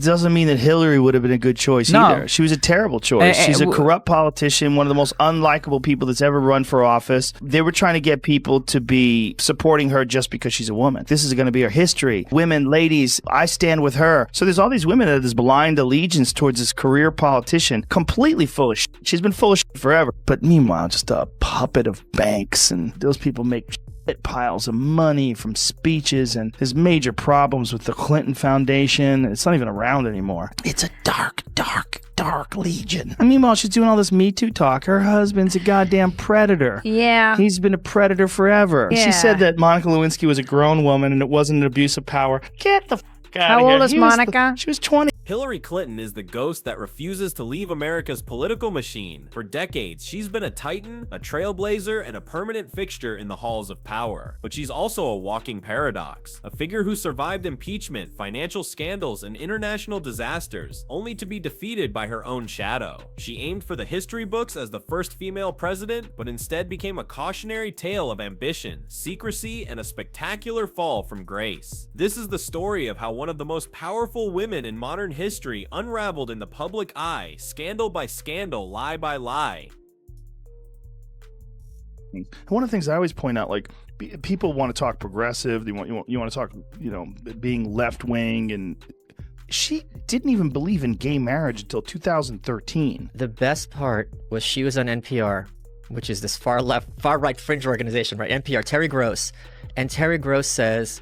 doesn't mean that Hillary would have been a good choice either. She was a terrible choice. She's a corrupt politician, one of the most unlikable people that's ever run for office. They were trying to get people to be supporting her just because she's a woman. This is going to be her history. Women, ladies, I stand with her. So there's all these women that have this blind allegiance towards this career politician, completely full of shit. She's been full of shit forever. But meanwhile, just a puppet of banks, and those people make piles of money from speeches, and there's major problems with the Clinton Foundation. It's not even around anymore. It's a dark legion. And meanwhile, she's doing all this Me Too talk. Her husband's a goddamn predator. Yeah. He's been a predator forever. Yeah. She said that Monica Lewinsky was a grown woman and it wasn't an abuse of power. Get the f*** out of here. How old is Monica? She was 20. Hillary Clinton is the ghost that refuses to leave America's political machine. For decades, she's been a titan, a trailblazer, and a permanent fixture in the halls of power. But she's also a walking paradox, a figure who survived impeachment, financial scandals, and international disasters, only to be defeated by her own shadow. She aimed for the history books as the first female president, but instead became a cautionary tale of ambition, secrecy, and a spectacular fall from grace. This is the story of how one of the most powerful women in modern history unraveled in the public eye, scandal by scandal, lie by lie. One of the things I always point out, like, people want to talk progressive, you want to talk, being left wing, and she didn't even believe in gay marriage until 2013. The best part was she was on NPR, which is this far right fringe organization, right? NPR, Terry Gross. And Terry Gross says,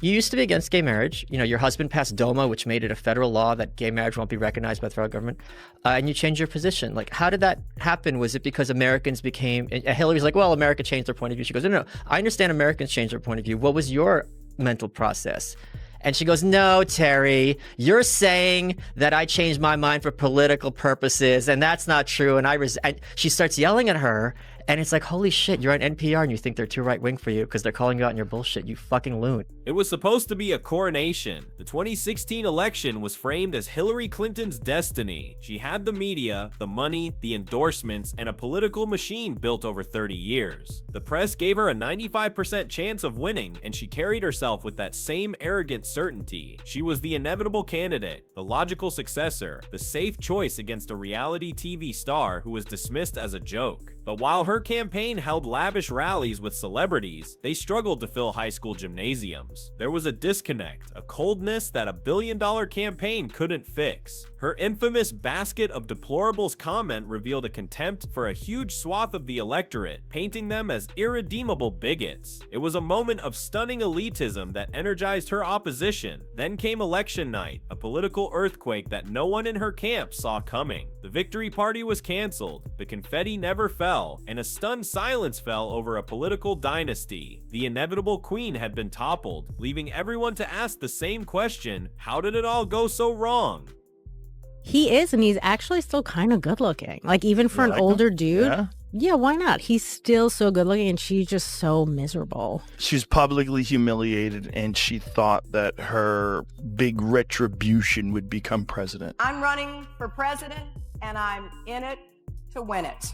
you used to be against gay marriage. Your husband passed DOMA, which made it a federal law that gay marriage won't be recognized by the federal government. And you changed your position. Like, how did that happen? Was it because Americans became... And Hillary's like, well, America changed their point of view. She goes, no, I understand Americans changed their point of view. What was your mental process? And she goes, no, Terry, you're saying that I changed my mind for political purposes, and that's not true. And she starts yelling at her. And it's like, holy shit, you're on NPR and you think they're too right-wing for you because they're calling you out on your bullshit, you fucking loon. It was supposed to be a coronation. The 2016 election was framed as Hillary Clinton's destiny. She had the media, the money, the endorsements, and a political machine built over 30 years. The press gave her a 95% chance of winning, and she carried herself with that same arrogant certainty. She was the inevitable candidate, the logical successor, the safe choice against a reality TV star who was dismissed as a joke. But while her campaign held lavish rallies with celebrities, they struggled to fill high school gymnasiums. There was a disconnect, a coldness that a billion-dollar campaign couldn't fix. Her infamous basket of deplorables comment revealed a contempt for a huge swath of the electorate, painting them as irredeemable bigots. It was a moment of stunning elitism that energized her opposition. Then came election night, a political earthquake that no one in her camp saw coming. The victory party was canceled, the confetti never fell, and a stunned silence fell over a political dynasty. The inevitable queen had been toppled, leaving everyone to ask the same question: how did it all go so wrong? He is, and he's actually still kind of good looking. Like, even for an older dude. Yeah, why not? He's still so good looking, and she's just so miserable. She was publicly humiliated, and she thought that her big retribution would become president. I'm running for president, and I'm in it to win it.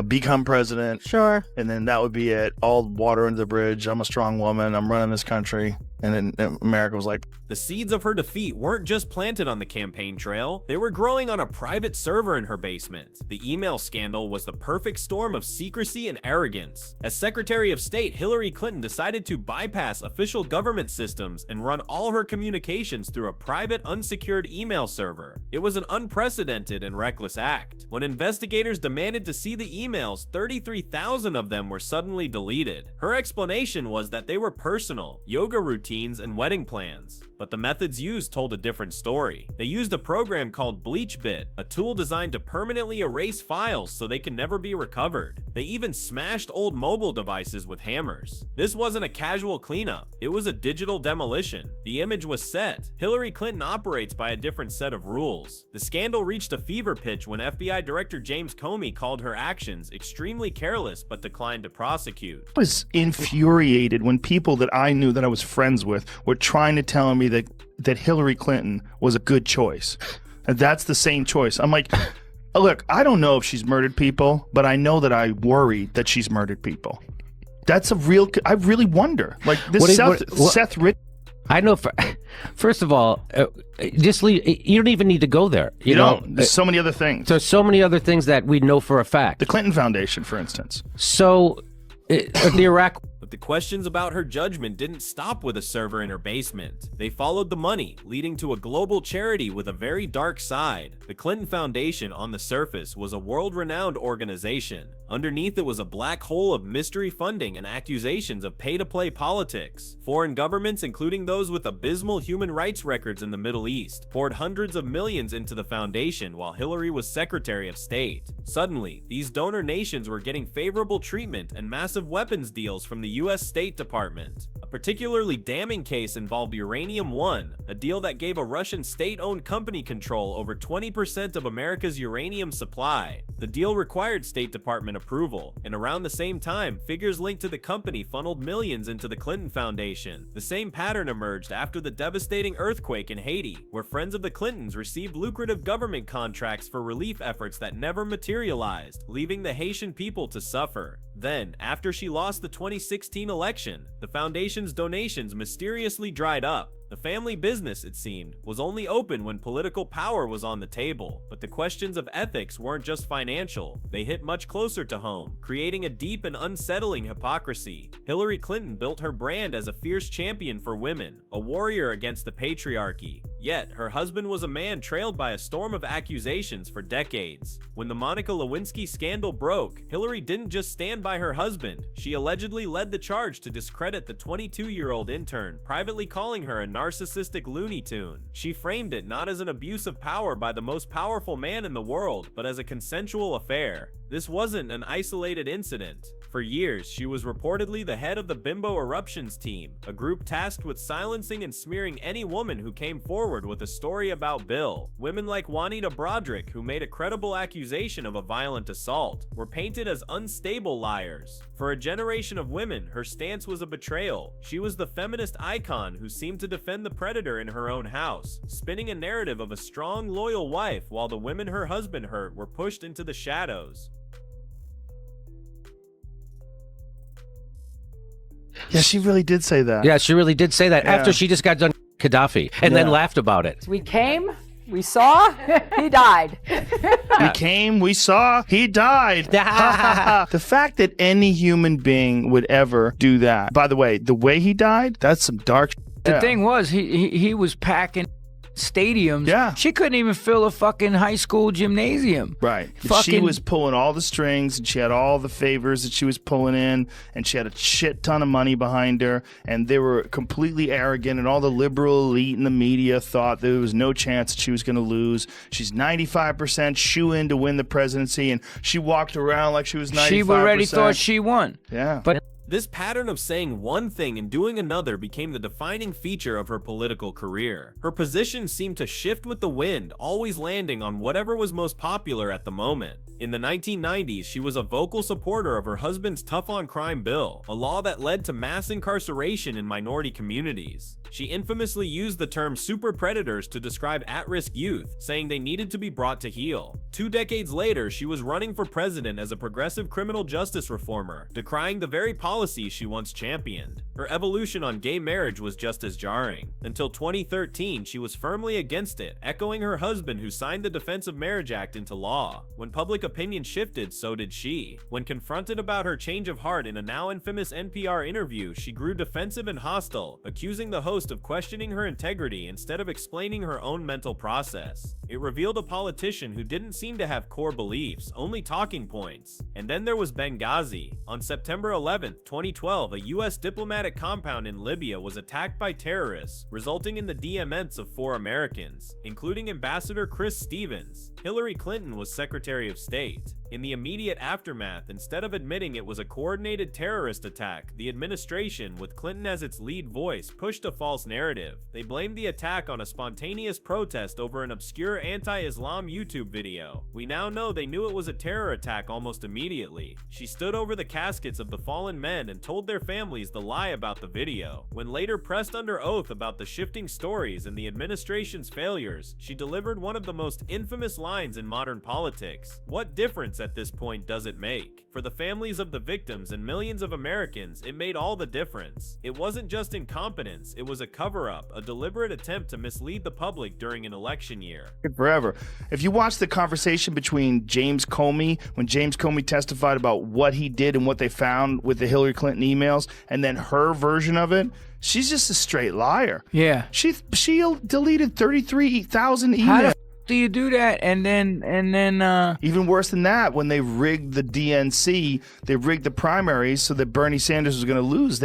Become president. Sure. And then that would be it. All water under the bridge. I'm a strong woman. I'm running this country. And then America was like... The seeds of her defeat weren't just planted on the campaign trail. They were growing on a private server in her basement. The email scandal was the perfect storm of secrecy and arrogance. As Secretary of State, Hillary Clinton decided to bypass official government systems and run all her communications through a private, unsecured email server. It was an unprecedented and reckless act. When investigators demanded to see the emails, 33,000 of them were suddenly deleted. Her explanation was that they were personal, yoga routines, and wedding plans. But the methods used told a different story. They used a program called BleachBit, a tool designed to permanently erase files so they can never be recovered. They even smashed old mobile devices with hammers. This wasn't a casual cleanup, it was a digital demolition. The image was set. Hillary Clinton operates by a different set of rules. The scandal reached a fever pitch when FBI Director James Comey called her actions extremely careless but declined to prosecute. I was infuriated when people that I knew that I was friends with were trying to tell me that Hillary Clinton was a good choice. And that's the same choice. I'm like, look, I don't know if she's murdered people, but I know that I worry that she's murdered people. That's a real... I really wonder. Like, this Seth Rich... I know. First of all, just leave. You don't even need to go there. You know, there's so many other things. There's so many other things that we know for a fact. The Clinton Foundation, for instance. So, the Iraq. But the questions about her judgment didn't stop with a server in her basement. They followed the money, leading to a global charity with a very dark side. The Clinton Foundation, on the surface, was a world-renowned organization. Underneath it was a black hole of mystery funding and accusations of pay-to-play politics. Foreign governments, including those with abysmal human rights records in the Middle East, poured hundreds of millions into the foundation while Hillary was Secretary of State. Suddenly, these donor nations were getting favorable treatment and massive weapons deals from the US State Department. A particularly damning case involved Uranium One, a deal that gave a Russian state-owned company control over 20% of America's uranium supply. The deal required State Department approval, and around the same time, figures linked to the company funneled millions into the Clinton Foundation. The same pattern emerged after the devastating earthquake in Haiti, where friends of the Clintons received lucrative government contracts for relief efforts that never materialized, leaving the Haitian people to suffer. Then, after she lost the 2016 election, the foundation's donations mysteriously dried up. The family business, it seemed, was only open when political power was on the table. But the questions of ethics weren't just financial. They hit much closer to home, creating a deep and unsettling hypocrisy. Hillary Clinton built her brand as a fierce champion for women, a warrior against the patriarchy. Yet, her husband was a man trailed by a storm of accusations for decades. When the Monica Lewinsky scandal broke, Hillary didn't just stand by her husband. She allegedly led the charge to discredit the 22-year-old intern, privately calling her a narcissistic Looney Tune. She framed it not as an abuse of power by the most powerful man in the world, but as a consensual affair. This wasn't an isolated incident. For years, she was reportedly the head of the Bimbo Eruptions team, a group tasked with silencing and smearing any woman who came forward with a story about Bill. Women like Juanita Broderick, who made a credible accusation of a violent assault, were painted as unstable liars. For a generation of women, her stance was a betrayal. She was the feminist icon who seemed to defend the predator in her own house, spinning a narrative of a strong, loyal wife while the women her husband hurt were pushed into the shadows. Yeah, she really did say that. Yeah, she really did say that after she just got done Gaddafi and then laughed about it. We came, we saw, he died. We came, we saw, he died. The fact that any human being would ever do that. By the way he died, that's some dark shit. The thing was, he was packing stadiums. Yeah. She couldn't even fill a fucking high school gymnasium. Right. She was pulling all the strings, and she had all the favors that she was pulling in, and she had a shit ton of money behind her, and they were completely arrogant, and all the liberal elite in the media thought there was no chance that she was going to lose. She's 95% shoo-in to win the presidency, and she walked around like she was 95%. She already thought she won. Yeah. But this pattern of saying one thing and doing another became the defining feature of her political career. Her position seemed to shift with the wind, always landing on whatever was most popular at the moment. In the 1990s, she was a vocal supporter of her husband's tough-on-crime bill, a law that led to mass incarceration in minority communities. She infamously used the term super predators to describe at-risk youth, saying they needed to be brought to heel. 2 decades later, she was running for president as a progressive criminal justice reformer, decrying the very policies she once championed. Her evolution on gay marriage was just as jarring. Until 2013, she was firmly against it, echoing her husband who signed the Defense of Marriage Act into law. When public opinion shifted, so did she. When confronted about her change of heart in a now infamous NPR interview, she grew defensive and hostile, accusing the host of questioning her integrity instead of explaining her own mental process. It revealed a politician who didn't seem to have core beliefs, only talking points. And then there was Benghazi. On September 11, 2012, a US diplomatic compound in Libya was attacked by terrorists, resulting in the deaths of 4 Americans, including Ambassador Chris Stevens. Hillary Clinton was Secretary of State. In the immediate aftermath, instead of admitting it was a coordinated terrorist attack, the administration, with Clinton as its lead voice, pushed a false narrative. They blamed the attack on a spontaneous protest over an obscure anti-Islam YouTube video. We now know they knew it was a terror attack almost immediately. She stood over the caskets of the fallen men and told their families the lie about the video. When later pressed under oath about the shifting stories and the administration's failures, she delivered one of the most infamous lines in modern politics. What difference difference at this point does it make? For the families of the victims and millions of Americans, it made all the difference. It wasn't just incompetence, it was a cover-up, a deliberate attempt to mislead the public during an election year. Forever. If you watch the conversation between James Comey, when James Comey testified about what he did and what they found with the Hillary Clinton emails, and then her version of it, she's just a straight liar. Yeah. She deleted 33,000 emails. How the do you do that? And then even worse than that, when they rigged the DNC, they rigged the primaries so that Bernie Sanders was going to lose.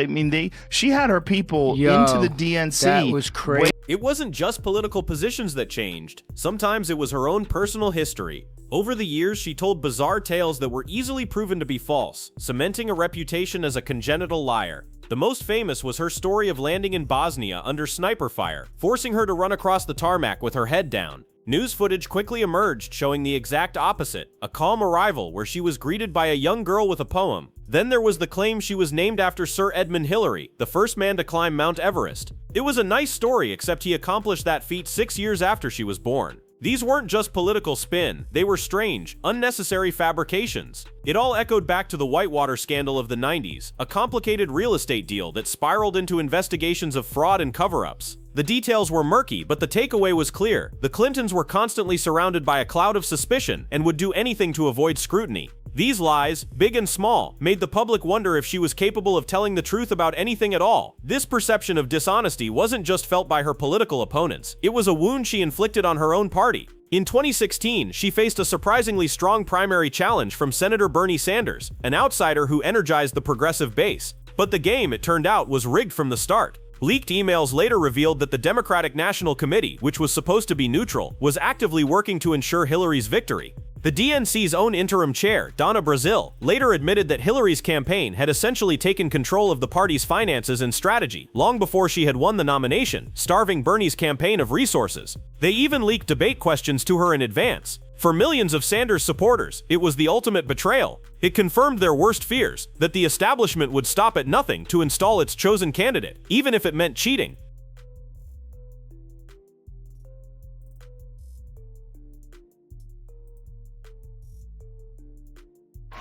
She had her people into the DNC. That was crazy. It wasn't just political positions that changed. Sometimes it was her own personal history. Over the years, she told bizarre tales that were easily proven to be false, cementing a reputation as a congenital liar. The most famous was her story of landing in Bosnia under sniper fire, forcing her to run across the tarmac with her head down. News footage quickly emerged showing the exact opposite, a calm arrival where she was greeted by a young girl with a poem. Then there was the claim she was named after Sir Edmund Hillary, the first man to climb Mount Everest. It was a nice story, except he accomplished that feat 6 years after she was born. These weren't just political spin, they were strange, unnecessary fabrications. It all echoed back to the Whitewater scandal of the 90s, a complicated real estate deal that spiraled into investigations of fraud and cover-ups. The details were murky, but the takeaway was clear. The Clintons were constantly surrounded by a cloud of suspicion and would do anything to avoid scrutiny. These lies, big and small, made the public wonder if she was capable of telling the truth about anything at all. This perception of dishonesty wasn't just felt by her political opponents, it was a wound she inflicted on her own party. In 2016, she faced a surprisingly strong primary challenge from Senator Bernie Sanders, an outsider who energized the progressive base. But the game, it turned out, was rigged from the start. Leaked emails later revealed that the Democratic National Committee, which was supposed to be neutral, was actively working to ensure Hillary's victory. The DNC's own interim chair, Donna Brazile, later admitted that Hillary's campaign had essentially taken control of the party's finances and strategy long before she had won the nomination, starving Bernie's campaign of resources. They even leaked debate questions to her in advance. For millions of Sanders supporters, it was the ultimate betrayal. It confirmed their worst fears, that the establishment would stop at nothing to install its chosen candidate, even if it meant cheating.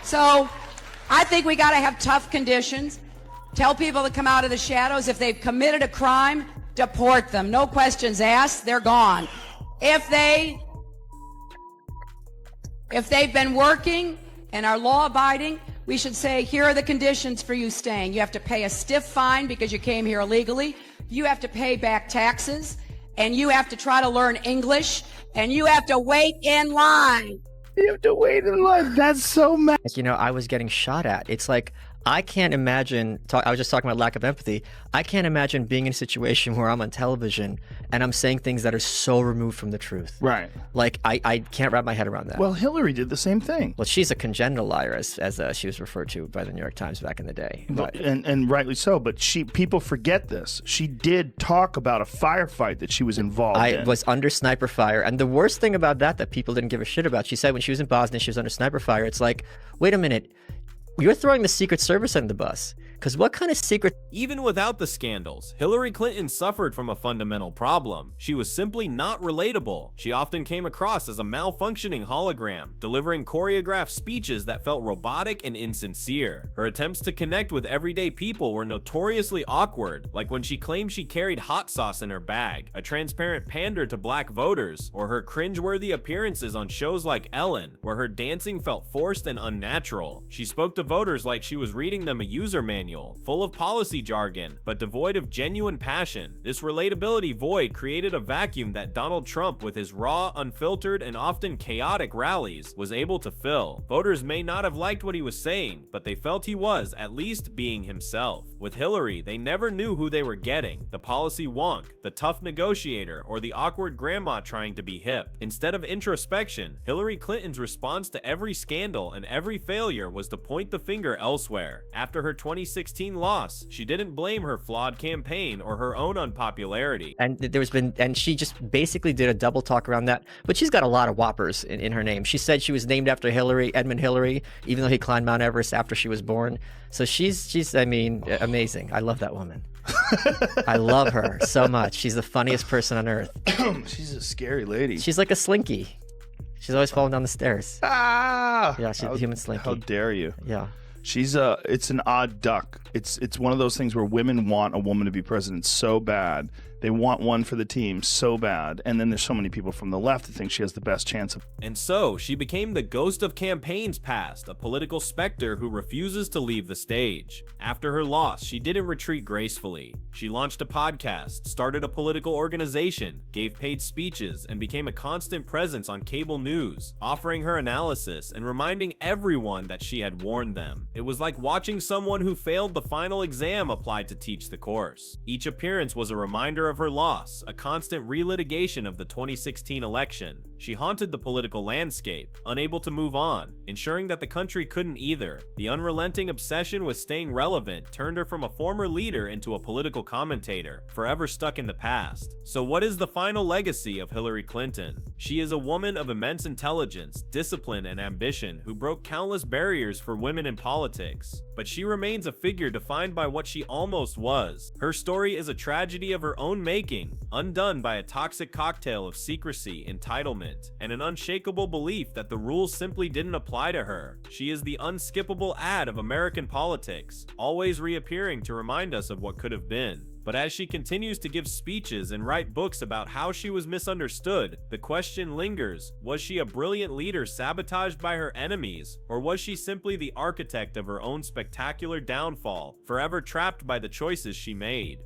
So I think we got to have tough conditions. Tell people to come out of the shadows. If they've committed a crime, deport them. No questions asked. They're gone. If they've been working and are law-abiding, we should say, here are the conditions for you staying. You have to pay a stiff fine because you came here illegally. You have to pay back taxes. And you have to try to learn English. And you have to wait in line. You have to wait in line. That's so mad. You know, I was getting shot at. It's like, I can't imagine, I was just talking about lack of empathy. I can't imagine being in a situation where I'm on television and I'm saying things that are so removed from the truth. Right. Like, I can't wrap my head around that. Well, Hillary did the same thing. Well, she's a congenital liar, as she was referred to by the New York Times back in the day. But, and rightly so, but people forget this. She did talk about a firefight that she was involved in. I was under sniper fire. And the worst thing about that people didn't give a shit about, she said when she was in Bosnia, she was under sniper fire. It's like, wait a minute. You're throwing the Secret Service under the bus. Because what kind of secret... Even without the scandals, Hillary Clinton suffered from a fundamental problem. She was simply not relatable. She often came across as a malfunctioning hologram, delivering choreographed speeches that felt robotic and insincere. Her attempts to connect with everyday people were notoriously awkward, like when she claimed she carried hot sauce in her bag, a transparent pander to black voters, or her cringeworthy appearances on shows like Ellen, where her dancing felt forced and unnatural. She spoke to voters like she was reading them a user manual, full of policy jargon, but devoid of genuine passion. This relatability void created a vacuum that Donald Trump, with his raw, unfiltered, and often chaotic rallies, was able to fill. Voters may not have liked what he was saying, but they felt he was, at least, being himself. With Hillary, they never knew who they were getting, the policy wonk, the tough negotiator, or the awkward grandma trying to be hip. Instead of introspection, Hillary Clinton's response to every scandal and every failure was to point the finger elsewhere. After her 2016 loss, she didn't blame her flawed campaign or her own unpopularity. And she just basically did a double talk around that. But she's got a lot of whoppers in her name. She said she was named after Edmund Hillary, even though he climbed Mount Everest after she was born. So she's I mean, amazing. I love that woman. I love her so much. She's the funniest person on earth. She's a scary lady. She's like a slinky. She's always falling down the stairs. Ah! Yeah, she's a human slinky. How dare you? Yeah. It's an odd duck. It's one of those things where women want a woman to be president so bad. They want one for the team so bad. And then there's so many people from the left that think she has the best chance of. And so she became the ghost of campaigns past, a political specter who refuses to leave the stage. After her loss, she didn't retreat gracefully. She launched a podcast, started a political organization, gave paid speeches, and became a constant presence on cable news, offering her analysis and reminding everyone that she had warned them. It was like watching someone who failed the final exam applied to teach the course. Each appearance was a reminder of her loss, a constant relitigation of the 2016 election. She haunted the political landscape, unable to move on, ensuring that the country couldn't either. The unrelenting obsession with staying relevant turned her from a former leader into a political commentator, forever stuck in the past. So what is the final legacy of Hillary Clinton? She is a woman of immense intelligence, discipline, and ambition who broke countless barriers for women in politics. But she remains a figure defined by what she almost was. Her story is a tragedy of her own making, undone by a toxic cocktail of secrecy, entitlement, and an unshakable belief that the rules simply didn't apply to her. She is the unskippable ad of American politics, always reappearing to remind us of what could have been. But as she continues to give speeches and write books about how she was misunderstood, the question lingers: was she a brilliant leader sabotaged by her enemies, or was she simply the architect of her own spectacular downfall, forever trapped by the choices she made?